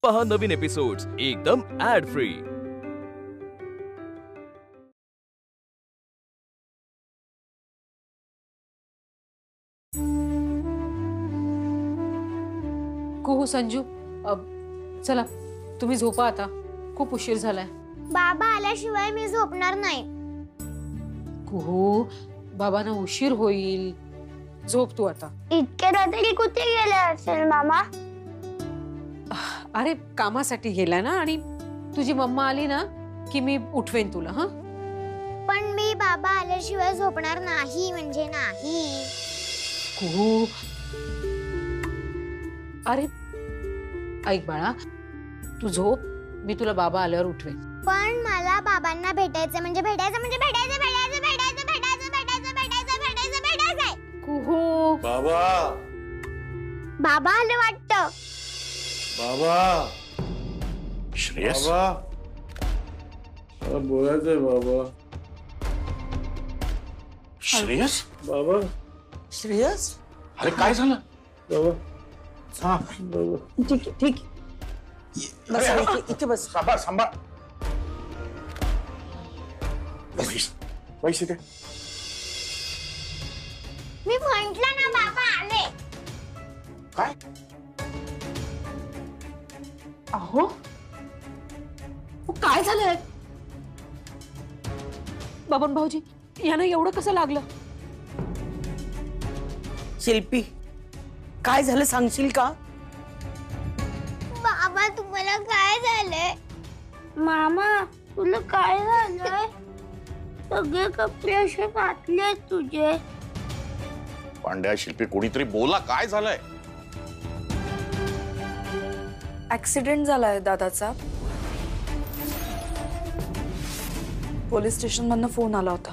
पहा नवीन एपिसोड्स एकदम add free. कुहू संजू चला तुम्ही झोपा आता, खूप उशीर झालाय। बाबा आल्याशिवाय मी झोपणार नाही। कुहू बाबांना उशीर होईल, झोप तू आता। इतक्या रात्री कुठे गेले असेल मामा? अरे कामासाठी गेला ना, आणि तुझी मम्मा आली ना की मी उठवेन तुला। हा पण मी बाबा आल्याशिवाय झोपणार नाही, म्हणजे नाही। कुहू अरे ऐक बाळा, तू झोप, मी तुला बाबा आल्यावर उठवेन। पण मला बाबांना भेटायचं म्हणजे भेटायचं म्हणजे भेटायचं भेटायचं भेटायचं भेटायचं भेटायचं भेटायचं भेटायचं भेटायचं। कुहू बाबा बाबा आले वाटतं। बाबा श्रेयस बाबा बोलायचंय बाबा। श्रेयस बाबा श्रेयस अरे काय झालं? बाबा हा बाबा ठीक आहे ठीक बस इथे बस। सांभाळ सांभाळ। पैसे दे। मी म्हंटल ना बाबा आले। काय? अहो काय झालंय? बबन भाऊजी यांना एवढं कसं लागलं? शिल्पी काय झालं सांगशील का? बाबा तुम्हाला काय झालंय? मामा तुला काय झालंय? सगळे कपडे असे फाटले तुझे। पांड्या शिल्पी कोणीतरी बोला, काय झालंय? ऍक्सिडेंट झालाय दादाचा। पोलीस स्टेशन मधनं फोन आला होता।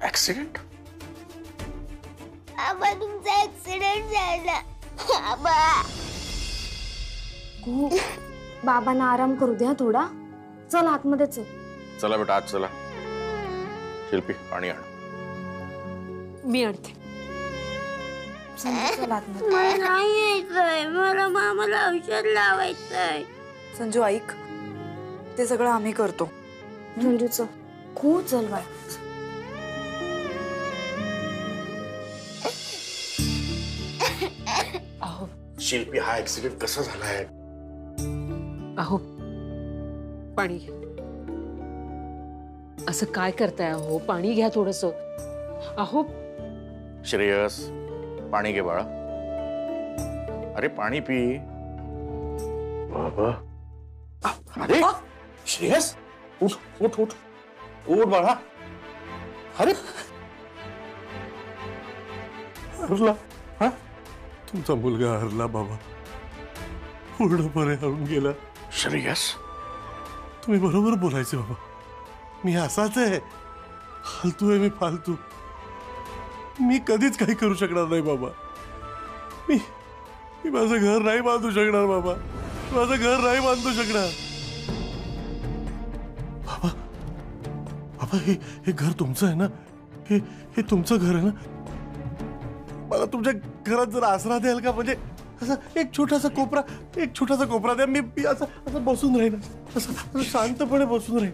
ऍक्सिडेंट? बाबा तुमचा ऍक्सिडेंट झाला। बाबा बाबांना आराम करू द्या थोडा, चल आतमध्ये चल। चला बेटा आज चला। शिल्पी पाणी आण। मी आणते। चल आतमध्ये। मला नाही यायचंय, मला मामाला औषध लावायचंय। संजू ऐक, ते सगळं आम्ही करतो। संजू चल, खूप चल बाय। अहो शिल्पी हा ऍक्सिडेंट कसा झालाय? अहो पाणी घ्या। असं काय करताय? अहो पाणी घ्या थोडस। अहो श्रेयस पाणी घे बाळा। अरे पाणी पी। बाबा अरे श्रेयस उठ उठ उठ उठ बाळा। अरे हरला हा तुमचा मुलगा हरला बाबा, पूर्णपणे हरून गेला। श्रेयस तुम्ही बरोबर बोलायचे बाबा, मी असाच आहे, फालतू आहे मी, फालतू। मी कधीच काही करू शकणार नाही बाबा। मी माझं घर नाही बांधू शकणार बाबा, माझं घर नाही बांधू शकणार बाबा। बाबा हे घर तुमचं आहे ना, हे तुमचं घर आहे ना। मला तुमच्या घरात जर आसरा द्याल का? म्हणजे असं एक छोटासा कोपरा द्या, मी असं बसून राहीन, असं शांतपणे बसून राहीन।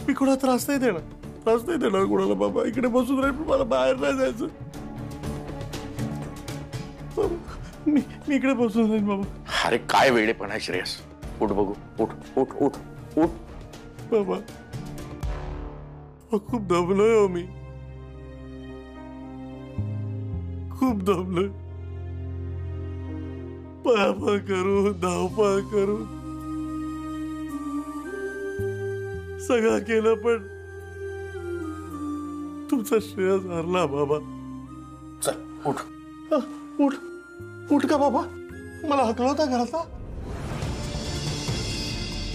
मी कोणाला त्रास नाही देणार कोणाला बाबा। इकडे बसून राहीन, मला बाहेर नाही जायचं बाबा। मी इकडे बसून राहीन बाबा। अरे काय वेडेपणा आहे श्रेयस। उठ बघू, उठ उठ उठ उठ बाबा। खूप दमलोय हो मी, खूप दमलोय। पळापळ करू, धावपळ करू, सगळं केलं, पण तुमचा श्रेयस हरला बाबा। चल उठ उठ उठ का बाबा? मला हकलवता घराचा?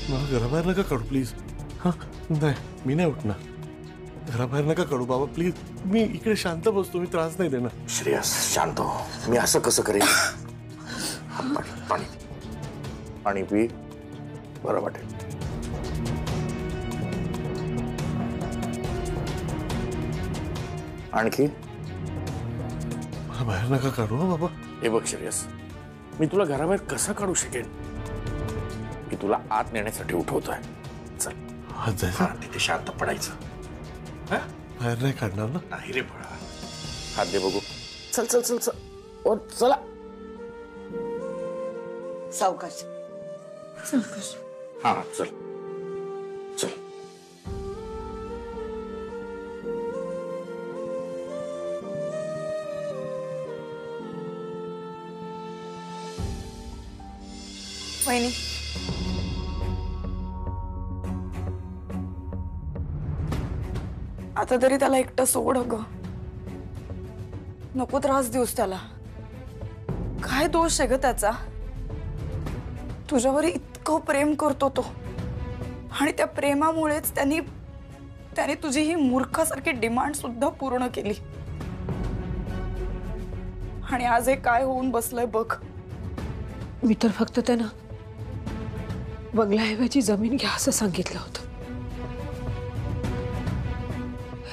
मला घराबाहेर नका काढू प्लीज। हा नाही, मी नाही उठणार। घराबाहेर नका काढू बाबा प्लीज। मी इकडे शांत बसतो, मी त्रास नाही देणार। श्रेयस शांत हो, मी असं कसं करेन? पाणी पाणी पी, बरं वाटेल। आणखी मला बाहेर नका काढू हा बाबा। हे बघ श्रेयस, मी तुला घराबाहेर कसं काढू शकेन? मी तुला आत नेण्यासाठी उठवतोय. चल आज जायचं? तिथे शांत पडायचं. बाहेर नाही काढणार ना? नाही रे बाळा. हात दे बघू. चल चल चल चल. ओ चला. सावकाश. हा चल चल. वहिनी, आता तरी त्याला एकटं सोड ग. नको त्रास देऊस त्याला. काय दोष आहे ग त्याचा? तुझ्यावर इतकं प्रेम करतो तो, आणि त्या प्रेमामुळेच त्याने तुझी ही मूर्खासारखी डिमांड सुद्धा पूर्ण केली. आणि आज हे काय होऊन बसलंय बघ. मी तर फक्त त्यांना बंगल्याऐवजी जमीन घ्या असं सांगितलं होतं.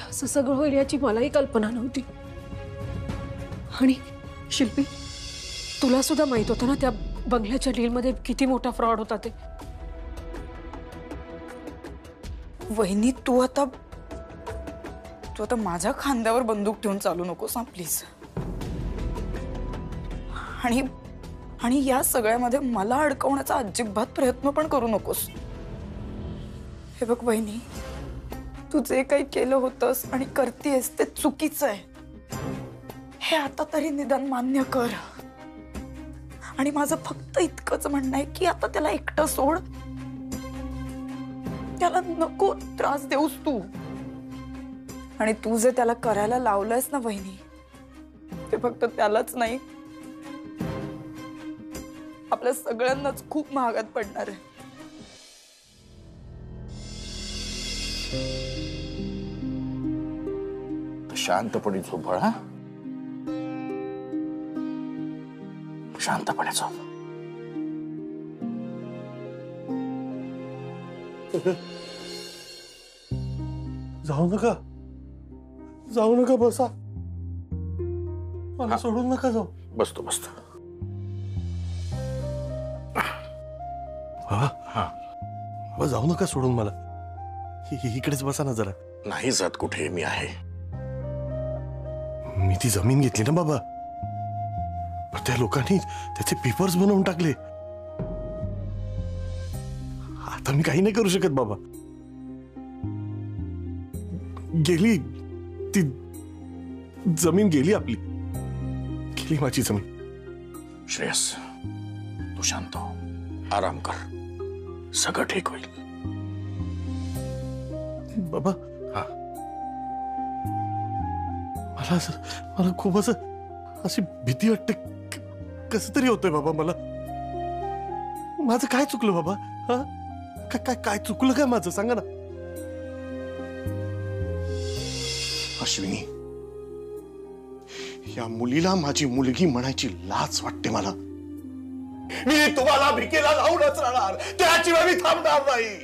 असं सगळं होईल याची मलाही कल्पना नव्हती. आणि शिल्पी, तुला सुद्धा माहित होतं ना त्या बंगल्याच्या डीलमध्ये किती मोठा फ्रॉड होता ते. वहिनी, तू आता माझ्या खांद्यावर बंदूक ठेवून चालू नकोस ना प्लीज. आणि या सगळ्यामध्ये मला अडकवण्याचा अजिबात प्रयत्न पण करू नकोस. हे बघ वहिनी, तू जे काही केलं होतंस आणि करतेस ते चुकीचं आहे. हे आता तरी निदान मान्य कर. आणि माझं फक्त इतकंच म्हणणं आहे की आता त्याला एकटं सोड. त्याला नको त्रास देऊस तू. आणि तू जे त्याला करायला लावलंयस ना वहिनी, ते फक्त त्यालाच नाही, आपल्या सगळ्यांनाच खूप महागात पडणार आहे. शांतपणे झोप बाळा. शांतपणे झोप. जाऊ नका, जाऊ नका, बसा. मला सोडून नका जाऊ. बसतो बसतो. बाबा जाऊ नका सोडून मला. इकडेच बसा ना जरा. नाही जात कुठे, मी आहे. मी ती जमीन घेतली ना बाबा, पण त्या लोकांनी त्याचे पेपर्स बनवून टाकले. आता मी काही नाही करू शकत बाबा. गेली ती जमीन, गेली आपली, गेली माझी जमीन. श्रेयस, तू शांत हो, आराम कर, सगळं ठीक होईल. बाबा हा, मला खूप अशी भीती वाटते. कसं तरी होतंय बाबा मला. माझं काय चुकलं बाबा? हा, काय चुकलं काय माझं? सांगा ना. अश्विनी, या मुलीला माझी मुलगी म्हणायची लाज वाटते मला. मी तुम्हाला भिकेला लावूनच राहणार, त्याशिवाय मी थांबणार नाही.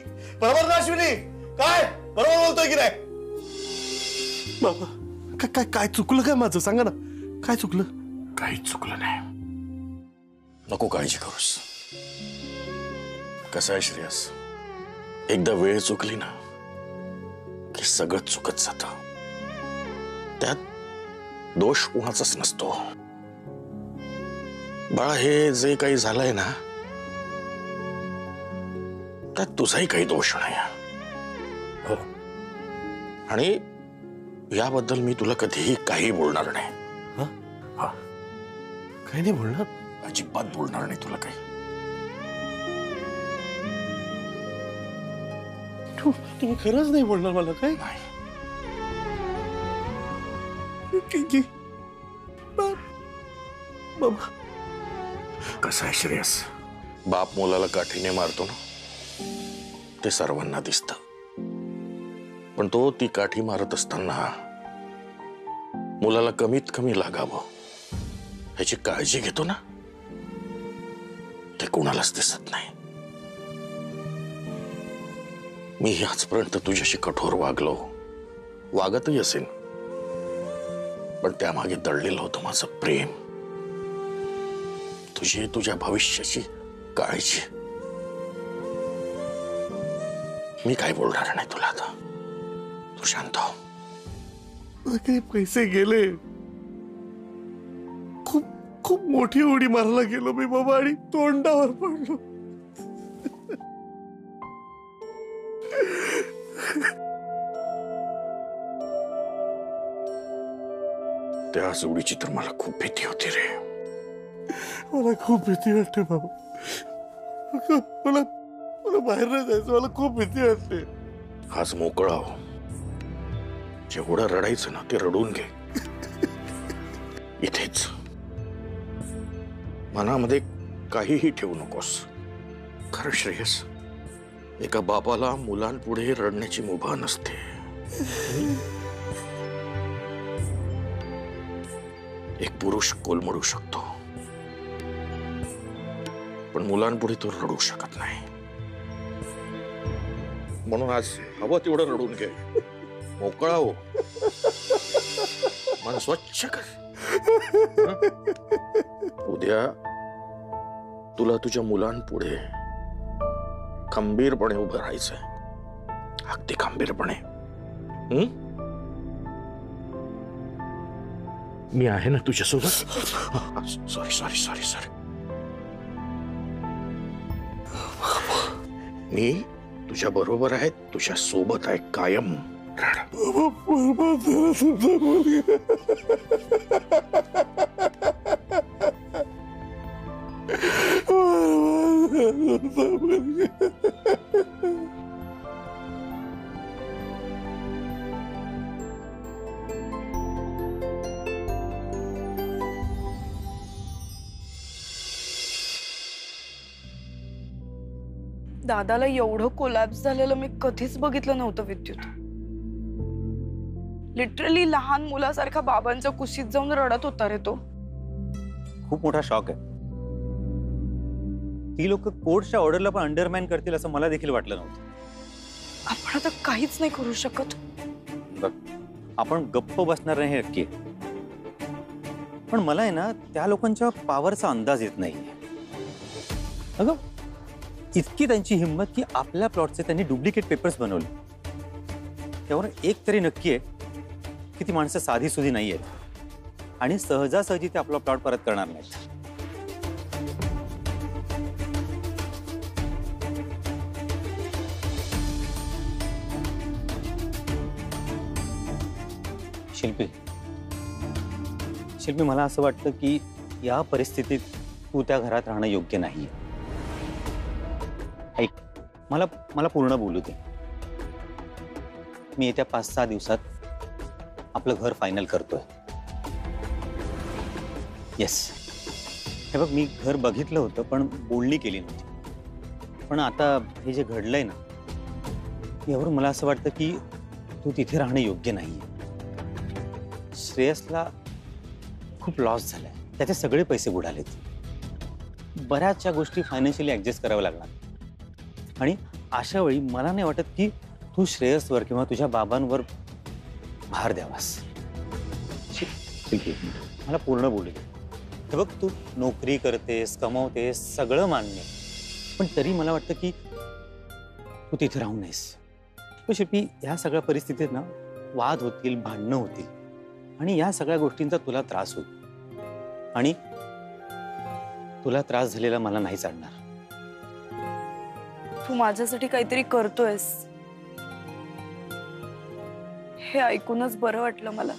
बरोबर ना अश्विनी? काय बरोबर बोलतोय की नाही बाबा? काय चुकलं काय माझं? सांगा ना, काय चुकलं? काही चुकलं नाही. नको काळजी करूस. कसं आहे श्रेयस, एकदा वेळ चुकली ना की सगळं चुकत जातं. त्यात दोष कुणाचाच नसतो. बाळा, हे जे काही झालंय ना, त्यात तुझाही काही दोष नाही. हो, आणि याबद्दल मी तुला कधीही काही बोलणार नाही. हा, काही नाही बोलणार, अजिबात बोलणार नाही तुला काही. तुम्ही खरंच नाही बोलणार मला? काय नाही. बाबा, कसं आहे श्रेयस, बाप मुलाला काठीने मारतो ना, ते सर्वांना दिसतं. पण तो ती काठी मारत असताना मुलाला कमीत कमी लागावं ह्याची काळजी घेतो ना, ते कुणालाच दिसत नाही. मी आजपर्यंत तुझ्याशी कठोर वागलो, वागतही असेन, पण त्यामागे दडलेलं होतं माझं प्रेम. तुझी तुझ्या भविष्याची काळजी. मी काय बोलणार नाही तुला आता. तू शांत हो. काही पैसे गेले. खूप खूप मोठी उडी मारायला गेलो मी बाबा आणि तोंडावर पडलो. त्या उडीची तर मला खूप भीती होती रे. मला खूप भीती वाटते बाबा. मला मला बाहेर नाही जायचं. मला खूप भीती वाटते. आज मोकळा हो. जेवढं रडायचं ना ते रडून घे. इथेच. मनामध्ये काहीही ठेवू नकोस. खरं श्रेयस, एका बापाला मुलांपुढे रडण्याची मुभा नसते. एक पुरुष कोलमडू शकतो, पण मुलांपुढे तो रडू शकत नाही. म्हणून आज हवं तेवढं रडून घे. मोकळा हो. मन स्वच्छ कर. उद्या तुला तुझ्या मुलांपुढे खंबीरपणे उभं राहायचंय. अगदी खंबीरपणे. मी आहे ना तुझ्यासोबत. Sorry sorry sorry sorry. मी तुझ्या बरोबर आहे. तुझ्या सोबत आहे कायम. दादाला एवढं कोलॅप्स झालेलं मी कधीच बघितलं नव्हतं विद्युत. लिटरली लहान मुलासारखा बाबांच्या कुशीत जाऊन रडत होता रे तो. खूप मोठा शॉक आहे. ती लोक कोर्टच्या ऑर्डरला पण अंडरमाइन करतील असं मला देखील वाटलं नव्हतं. आपण आता काहीच नाही करू शकत. बघ, आपण गप्प बसणार नाही हे नक्की. पण मला आहे ना त्या लोकांच्या पॉवरचा अंदाज येत नाही. अगं इतकी त्यांची हिंमत की आपल्या प्लॉटचे त्यांनी डुप्लिकेट पेपर्स बनवले. त्यावर एक तरी नक्की आहे की ती माणसं साधी सुधी नाही आहेत आणि सहजासहजी ते आपला प्लॉट परत करणार नाहीत. शिल्पी, मला असं वाटतं की या परिस्थितीत तू त्या घरात राहणं योग्य नाहीये. ऐक, मला पूर्ण बोलू दे. मी येत्या 5-6 दिवसात आपलं घर फायनल करतोय. येस. हे बघ, मी घर बघितलं होतं पण बोलणी केली नव्हती. पण आता हे जे घडलंय ना, यावरून मला असं वाटतं की तू तिथे राहणं योग्य नाहीये. श्रेयसला खूप लॉस झालाय. त्याचे सगळे पैसे बुडालेत. बऱ्याचशा गोष्टी फायनान्शियली ऍडजस्ट कराव्या लागणार. आणि अशा वेळी मला नाही वाटत की तू श्रेयसवर किंवा तुझ्या बाबांवर भार द्यावास. मला पूर्ण बोलू दे. हे बघ, तू नोकरी करतेस, कमवतेस, सगळं मान्य, पण तरी मला वाटतं की तू तिथे राहू नयेस. शिल्पी, ह्या सगळ्या परिस्थितीत ना वाद होतील, भांडणं होतील आणि या सगळ्या गोष्टींचा तुला त्रास होईल. आणि तुला त्रास झालेला मला नाही चालणार. तू माझ्यासाठी काहीतरी करतोयस हे ऐकूनच बरं वाटलं मला.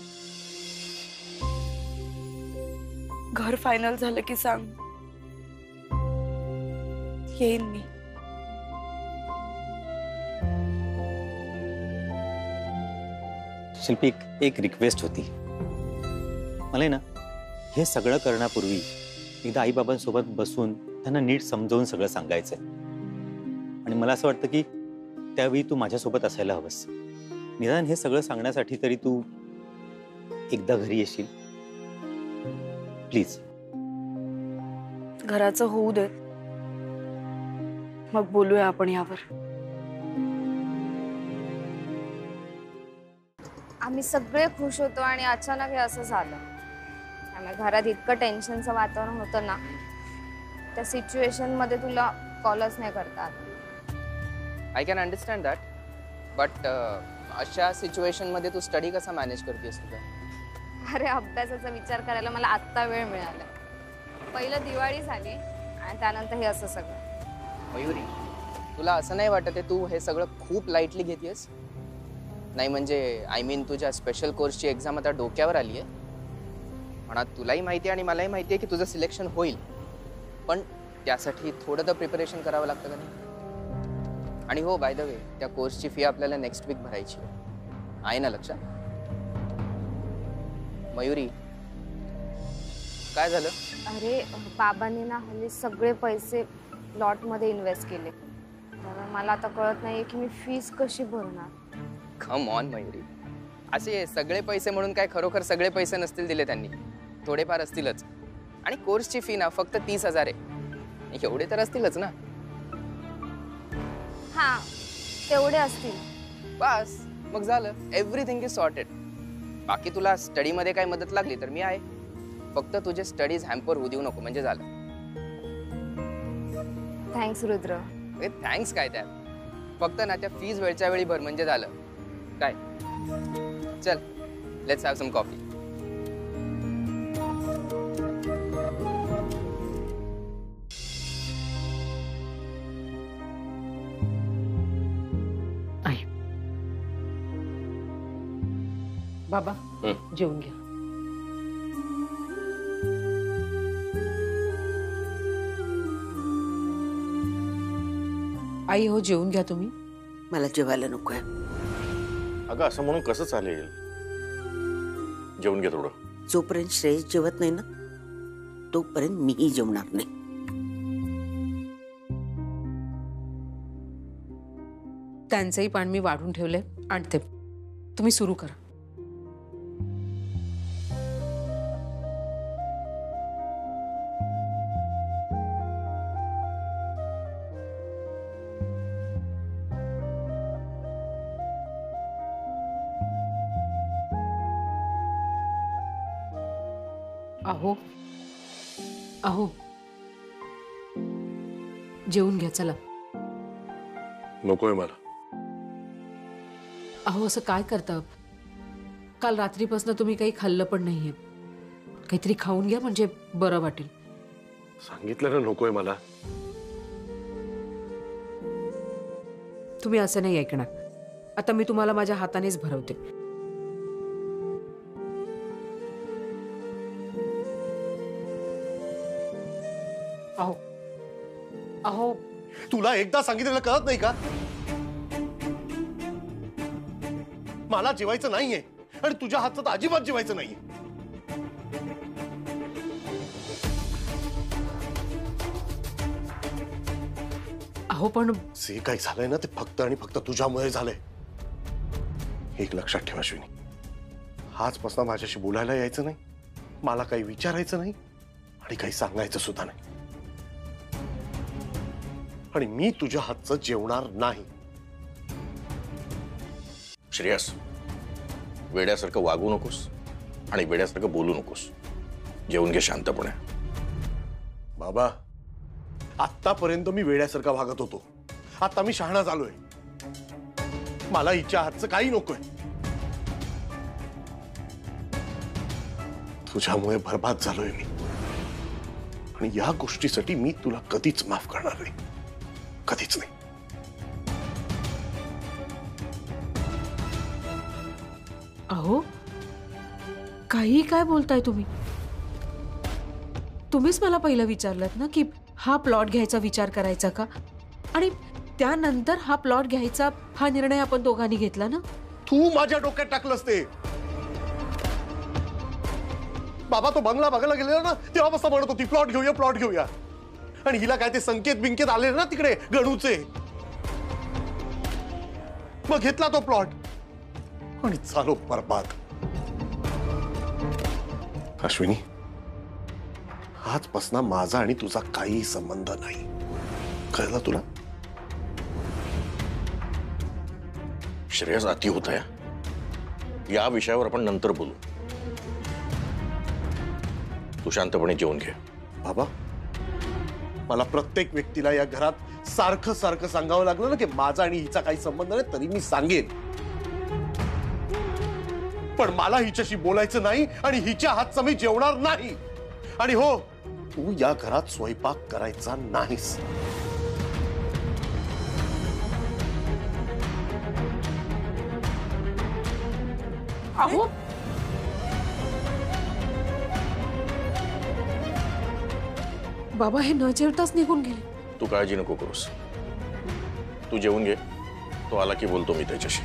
घर फायनल झालं की सांग, येईन मी. शिल्पी, एक रिक्वेस्ट होती. मला ना हे सगळं करण्यापूर्वी एकदा आई बाबांसोबत बसून त्यांना नीट समजावून सगळं सांगायचंय. आणि मला असं वाटतं की त्यावेळी तू माझ्यासोबत असायला हवंस. निदान हे सगळं सांगण्यासाठी तरी तू एकदा घरी येशील प्लीज. घराचं होऊ दे, मग बोलूया आपण यावर. आम्ही सगळे खुश होतो आणि अचानक हे असं झालं. त्यामुळे घरात इतकं टेन्शनचं वातावरण होतं ना त्या सिच्युएशन मध्ये तुला कॉलच नाही करतात. I can understand that, but अशा सिच्युएशन मध्ये तू स्टडी कसा मॅनेज करतेस तुझा? अरे अभ्यासाचा विचार करायला मला आत्ता वेळ मिळाला. पहिलं दिवाळी झाली आणि त्यानंतर हे असं सगळं. मयुरी, तुला असं नाही वाटत आहे तू हे सगळं खूप लाईटली घेतेस? नाही म्हणजे आय मीन तुझ्या स्पेशल कोर्सची एक्झाम आता डोक्यावर आली आहे. म्हणा तुलाही माहिती आहे आणि मलाही माहिती आहे की तुझं सिलेक्शन होईल, पण त्यासाठी थोडं तर प्रिपरेशन करावं लागतं का नाही? आणि हो बाय द वे, त्या कोर्सची फी आपल्याला नेक्स्ट वीक भरायची आहे ना लक्षात? मयुरी, काय झालं? अरे बाबांनी ना हल्ली सगळे पैसे प्लॉटमध्ये इन्व्हेस्ट केले. त्यामुळे मला आता कळत नाहीये की मी फीस कशी भरणार. कम ऑन मयुरी, असे सगळे पैसे म्हणून काय खरोखर सगळे पैसे नसतील दिले त्यांनी, थोडेफार असतीलच. आणि कोर्सची फी ना फक्त 30,000 आहे, एवढे तर असतीलच ना? हा तेवढे असतील. बस मग झालं, एव्हरीथिंग इज सॉर्टेड. बाकी तुला स्टडीमध्ये काय मदत लागली तर मी आहे, फक्त तुझे स्टडीज हॅम्पर होऊ देऊ नको म्हणजे झालं. थँक्स रुद्र. थँक्स काय त्यात, फक्त ना त्या फीज वेळच्या वेळी भर म्हणजे झालं. काय चल, लेट्स हॅव सम कॉफी. बाबा जेवून घ्या. आई हो जेवून घ्या तुम्ही. मला जेवायला नकोय. अगं असं म्हणून कसं चालेल, जेवून घे थोडं. जोपर्यंत श्रेयस जेवत नाही ना तोपर्यंत मीही जेवणार नाही. त्यांचंही पान मी वाढून ठेवले, आणते. तुम्ही सुरू करा. अहो अहो जेवून घ्या चला. नकोय मला. अहो असं काय करता, काल रात्रीपासून तुम्ही काही खाल्लं पण नाहीये. काहीतरी खाऊन घ्या म्हणजे बरं वाटेल. सांगितलं ना नकोय मला. तुम्ही असं नाही ऐकणार. आता मी तुम्हाला माझ्या हातानेच भरवते. अहो अहो तुला एकदा सांगितलेलं कळत नाही का? मला जेवायचं नाहीये आणि तुझ्या हातचं तर अजिबात जेवायचं नाहीये. अहो पण जे काही झालंय ना ते फक्त आणि फक्त तुझ्यामुळे झालंय. एक लक्षात ठेवा अश्विनी, आजपासून माझ्याशी बोलायला यायचं नाही, मला काही विचारायचं नाही आणि काही सांगायचं सुद्धा नाही. आणि मी तुझ्या हातचं जेवणार नाही. श्रेयस, वेड्यासारखं वागू नकोस आणि वेड्यासारखं बोलू नकोस. जेवून घे शांतपणे. बाबा, आतापर्यंत मी वेड्यासारखा वागत होतो, आता मी शहाणा झालोय. मला हिच्या हातचं काही नकोय. तुझ्यामुळे बर्बाद झालोय मी आणि या गोष्टीसाठी मी तुला कधीच माफ करणार नाही, कधीच नाही. अहो काही काय बोलताय तुम्ही? तुम्हीच मला पहिलं विचारलत ना की हा प्लॉट घ्यायचा विचार करायचा का, आणि त्यानंतर हा प्लॉट घ्यायचा हा निर्णय आपण दोघांनी घेतला ना. तू माझ्या डोक्यात टाकलंस ते. बाबा तो बंगला बघायला गेलेला ना तेव्हापासून म्हणत होती प्लॉट घेऊया प्लॉट घेऊया, आणि हिला काय ते संकेत बिंकेत आले ना तिकडे गणूचे, मग घेतला तो प्लॉट आणि झालो बर्बाद. अश्विनी, आजपासून माझा आणि तुझा काही संबंध नाही, कळलं तुला? श्रेयस, अति होत आहे. या विषयावर आपण नंतर बोलू. तू शांतपणे जेवून घे. बाबा, मला प्रत्येक व्यक्तीला या घरात सारखं सारखं सांगावं लागलं ना की माझा आणि हिचा काही संबंध नाही, तरी मी सांगेन. पण मला हिच्याशी बोलायचं नाही आणि हिच्या हातचं मी जेवणार नाही. आणि हो, तू या घरात स्वयंपाक करायचा नाहीस. अहो बाबा हे न जेवताच निघून गेले. तू काळजी नको करूस. तू जेवून घे, तो आला की बोलतो मी त्याच्याशी.